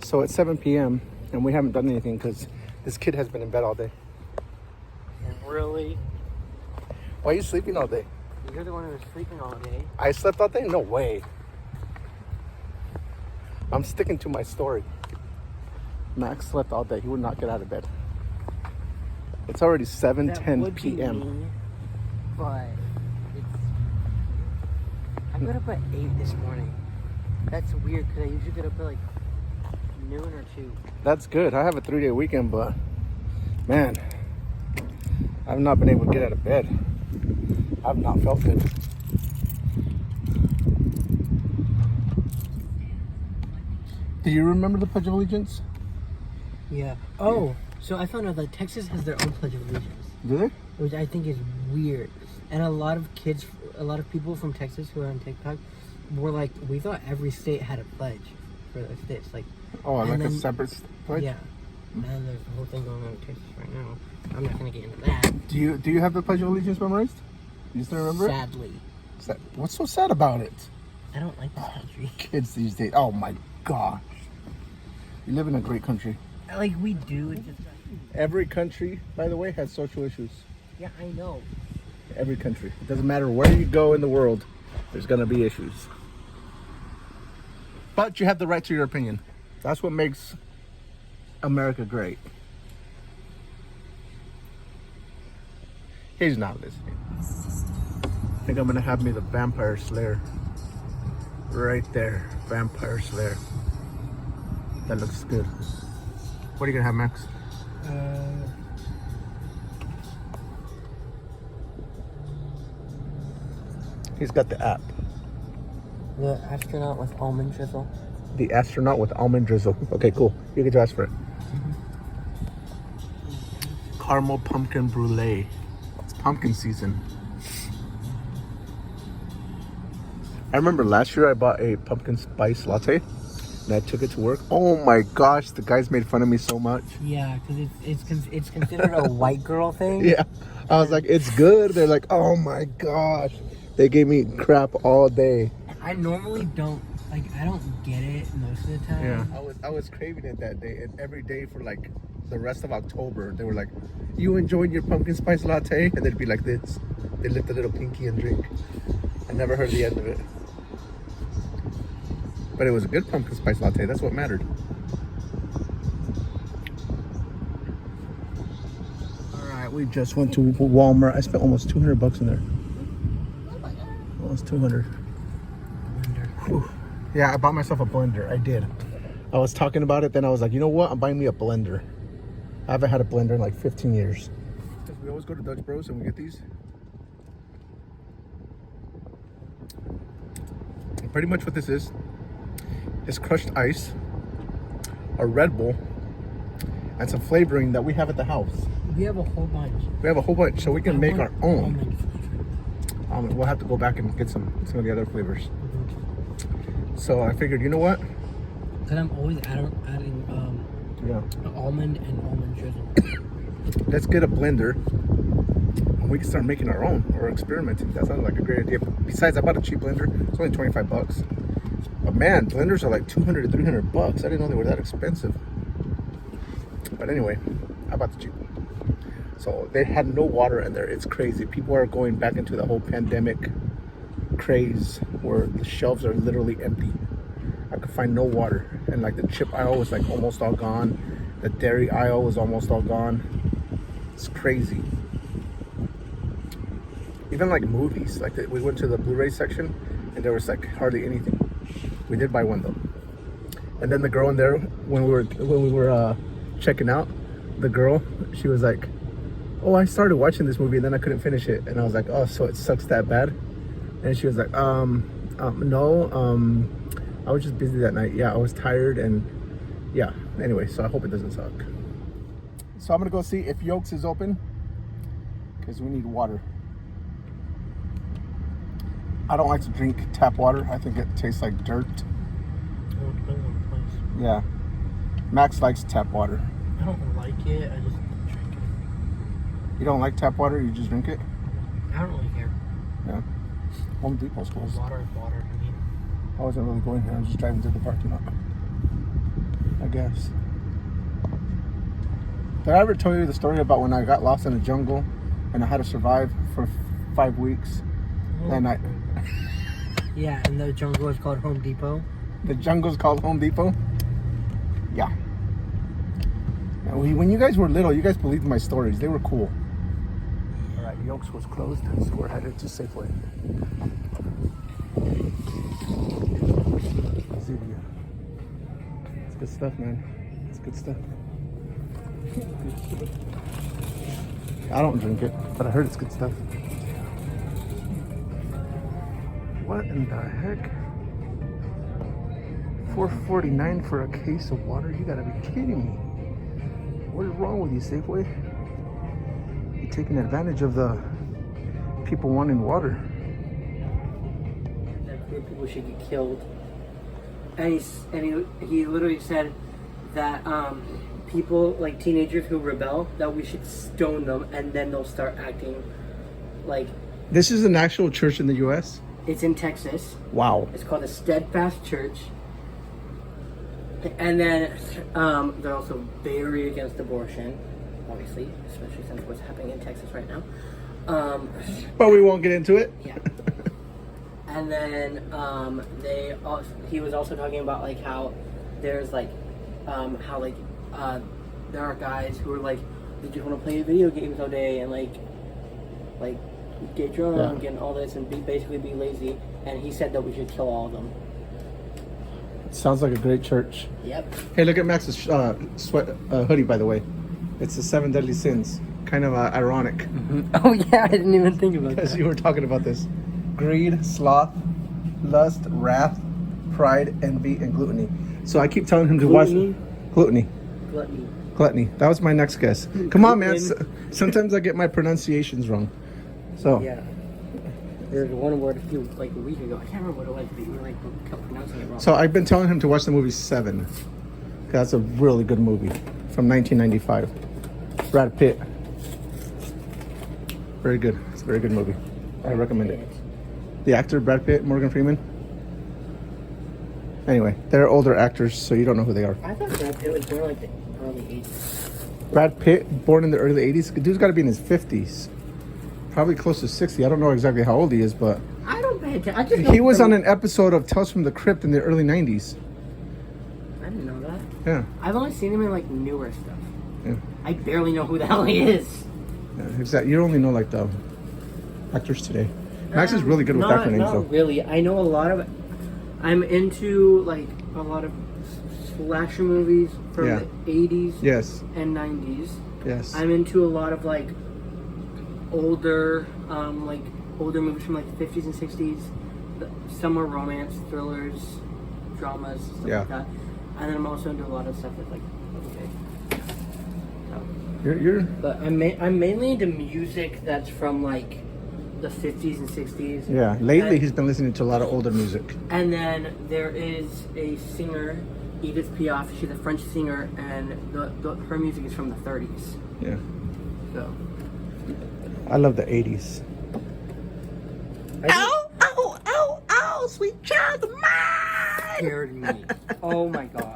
So it's 7 p.m. and we haven't done anything because this kid has been in bed all day. Really? Why are you sleeping all day? You're the one who was sleeping all day. I slept all day? No way. I'm sticking to my story. Max slept all day. He would not get out of bed. It's already 7:10 p.m. Mean, but I got up at 8 this morning. That's weird because I usually get up at like noon or 2. That's good. I have a 3-day weekend, but man, I've not been able to get out of bed. I've not felt good. Do you remember the Pledge of Allegiance? Yeah. Oh, so I found out that Texas has their own Pledge of Allegiance. Do they? Which I think is weird. And a lot of people from Texas who are on TikTok were like, we thought every state had a pledge for their states. Like, oh, like a separate pledge? Yeah. And there's the whole thing going on in Texas right now. I'm not going to get into that. Do you have the Pledge of Allegiance memorized? You still remember Sadly. it? What's so sad about it? I don't like this country. Kids these days. Oh my gosh. You live in a great country. Like, we do. It's just... Every country, by the way, has social issues. Yeah, I know. Every country. It doesn't matter where you go in the world, there's going to be issues. But you have the right to your opinion. That's what makes America great. He's not listening. I think I'm going to have me the Vampire Slayer. Right there. Vampire Slayer. That looks good. What are you going to have, Max? He's got the app. The astronaut with almond drizzle. The astronaut with almond drizzle. Okay, cool. You can ask for it. Caramel pumpkin brulee. It's pumpkin season. I remember last year I bought a pumpkin spice latte and I took it to work. Oh my gosh, the guys made fun of me so much. Yeah, because it's considered a white girl thing. Yeah. I was like, it's good. They're like, oh my gosh. They gave me crap all day. I normally don't, like, I don't get it most of the time. Yeah. I was craving it that day, and every day for like the rest of October, they were like, you enjoyed your pumpkin spice latte? And they'd be like this. They lift a little pinky and drink. I never heard the end of it. But it was a good pumpkin spice latte. That's what mattered. All right, we just went to Walmart. I spent almost $200 in there. Almost 200. Whew. Yeah, I bought myself a blender. I did. I was talking about it, then I was like, you know what? I'm buying me a blender. I haven't had a blender in like 15 years. We always go to Dutch Bros and we get these. And pretty much what this is crushed ice, a Red Bull, and some flavoring that we have at the house. We have a whole bunch. We have a whole bunch, so we can make our own. We'll have to go back and get some of the other flavors. Mm-hmm. So I figured, you know what? Because I'm always adding almond and almond drizzle. Let's get a blender and we can start making our own or experimenting. That sounds like a great idea. Besides, I bought a cheap blender. It's only $25. But man, blenders are like $200 to $300. I didn't know they were that expensive. But anyway, I bought the cheap one. So they had no water in there. It's crazy. People are going back into the whole pandemic craze where the shelves are literally empty. I could find no water. And like the chip aisle was like almost all gone. The dairy aisle was almost all gone. It's crazy. Even like movies. Like we went to the Blu-ray section and there was like hardly anything. We did buy one though. And then the girl in there, when we were checking out, the girl, she was like, oh, I started watching this movie and then I couldn't finish it. And I was like, oh, so it sucks that bad? And she was like, no, I was just busy that night. Yeah, I was tired and yeah. Anyway, so I hope it doesn't suck. So I'm gonna go see if Yolks is open because we need water. I don't like to drink tap water. I think it tastes like dirt. Yeah. Max likes tap water. I don't like it. I just drink it. You don't like tap water? You just drink it? I don't really care. Yeah. Home Depot's closed. Water is water to me. I wasn't really going here. I was just driving through the parking lot. I I guess. Did I ever tell you the story about when I got lost in the jungle and I had to survive for 5 weeks? And Yeah, and the jungle is called Home Depot. the jungle's called Home Depot? Yeah. Now, when you guys were little, you guys believed my stories. They were cool. All right, Yokes was closed, so we're headed to Safeway. Zevia. It's good stuff, man. It's good stuff. I don't drink it, but I heard it's good stuff. What in the heck? $4.49 for a case of water? You gotta be kidding me. What is wrong with you, Safeway? You're taking advantage of the people wanting water. That poor people should get killed. And he literally said that people, like teenagers who rebel, that we should stone them and then they'll start acting like... This is an actual church in the U.S.? It's in Texas. Wow. It's called the Steadfast Church. And then they're also very against abortion, obviously, especially since what's happening in Texas right now. But we won't get into it. Yeah. And then he was also talking about like how there's like there are guys who are like, they just want to play video games all day and like get drunk and all this and basically be lazy. And he said that we should kill all of them. Sounds like a great church. Yep. Hey, look at Max's hoodie, by the way. It's the 7 Deadly Sins. Kind of ironic. Oh yeah, I didn't even think about Because that. you were talking about this. Greed, sloth, lust, wrath, pride, envy, and gluttony. So I keep telling him to watch... Gluttony. Gluttony. Gluttony. That was my next guess. Come on, man. Sometimes I get my pronunciations wrong. So... Yeah. There's one word a week ago. I can't remember what it was, but you were like kept pronouncing it wrong. So I've been telling him to watch the movie Seven. That's a really good movie from 1995. Brad Pitt. Very good. It's a very good movie. I recommend it. The actor Brad Pitt, Morgan Freeman. Anyway, they're older actors, so you don't know who they are. I thought Brad Pitt was born like the early 80s. Brad Pitt, born in the early 80s. The dude's got to be in his 50s. Probably close to 60. I don't know exactly how old he is, but... I don't pay attention. I just know He was on an episode of Tales from the Crypt in the early 90s. I didn't know that. Yeah. I've only seen him in like newer stuff. Yeah. I barely know who the hell he is. Yeah, exactly. You only know like the actors today. Max is really good with actor names, though. Not really. I know a lot of... I'm into like a lot of slasher movies from the 80s Yes. and 90s. Yes. I'm into a lot of like older movies from like the 50s and 60s. Some are romance, thrillers, dramas, stuff like that. And then I'm also into a lot of stuff that's like okay. So, You're but I'm mainly into music that's from like the 50s and 60s. Yeah. Lately, he's been listening to a lot of older music. And then there is a singer, Edith Piaf. She's a French singer, and her music is from the 30s. Yeah. So. I love the 80s. Ow, sweet child of mine! Scared me. Oh my god.